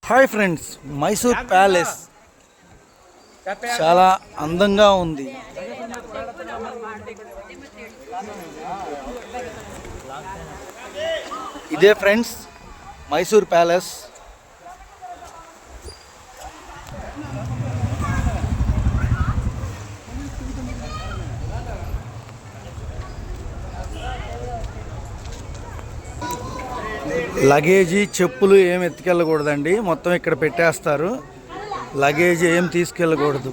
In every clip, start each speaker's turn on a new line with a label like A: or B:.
A: Hi friends, Mysore palace చాలా అందంగా ఉంది. ఇదే ఫ్రెండ్స్ మైసూర్ ప్యాలెస్. లగేజీ చెప్పులు ఏం ఎత్తుకెళ్ళకూడదండి, మొత్తం ఇక్కడ పెట్టేస్తారు. లగేజ్ ఏం తీసుకెళ్ళకూడదు.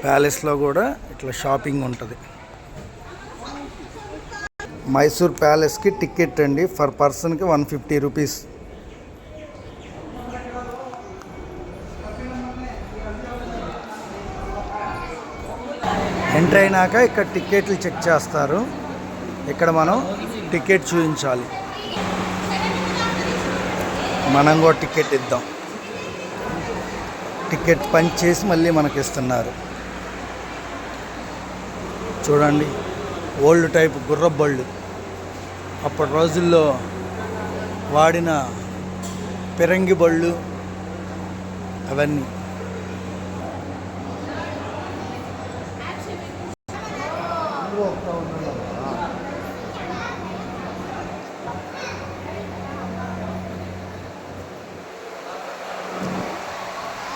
A: ప్యాలెస్లో కూడా ఇట్లా షాపింగ్ ఉంటుంది. మైసూర్ ప్యాలెస్కి టికెట్ అండి, ఫర్ పర్సన్కి 150 రూపీస్. ఎంటర్ అయినాక ఇక్కడ టికెట్లు చెక్ చేస్తారు. ఇక్కడ మనం టికెట్ చూపించాలి. మనం కూడా టికెట్ ఇద్దాం. టికెట్ పంచ్ చేసి మళ్ళీ మనకి ఇస్తున్నారు. చూడండి, ఓల్డ్ టైప్ గుర్రపు బళ్ళు, అప్పటి రోజుల్లో వాడిన పిరంగి బళ్ళు అవన్నీ.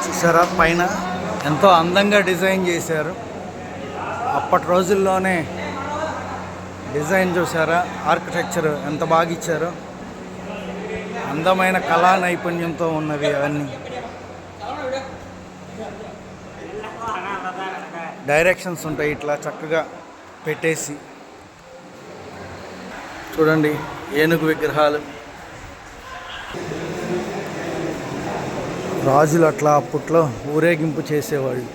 A: చూసారా, పైన ఎంతో అందంగా డిజైన్ చేశారు. అప్పటి రోజుల్లోనే డిజైన్ చూసారా, ఆర్కిటెక్చర్ ఎంత బాగా ఇచ్చారో. అందమైన కళా నైపుణ్యంతో ఉన్నవి అవన్నీ. డైరెక్షన్స్ ఉంటాయి ఇట్లా చక్కగా పెట్టేసి. చూడండి, ఏనుగు విగ్రహాలు. రాజులు అట్లా అప్పట్లో ఊరేగింపు చేసేవాళ్ళు.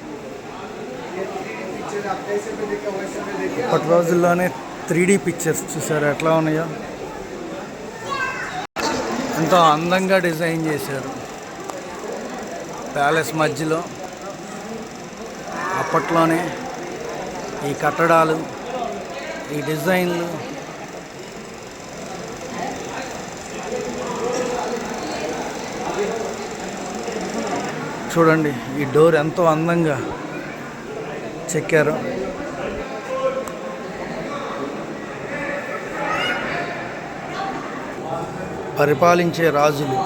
A: అప్పటి రోజుల్లోనే 3D పిక్చర్స్ చూసారు ఎట్లా ఉన్నాయో. ఎంతో అందంగా డిజైన్ చేశారు ప్యాలెస్ మధ్యలో. అప్పట్లోనే ఈ కట్టడాలు, ఈ డిజైన్లు. చూడండి, ఈ డోర్ ఎంతో అందంగా చెక్కారు. పరిపాలించే రాజులు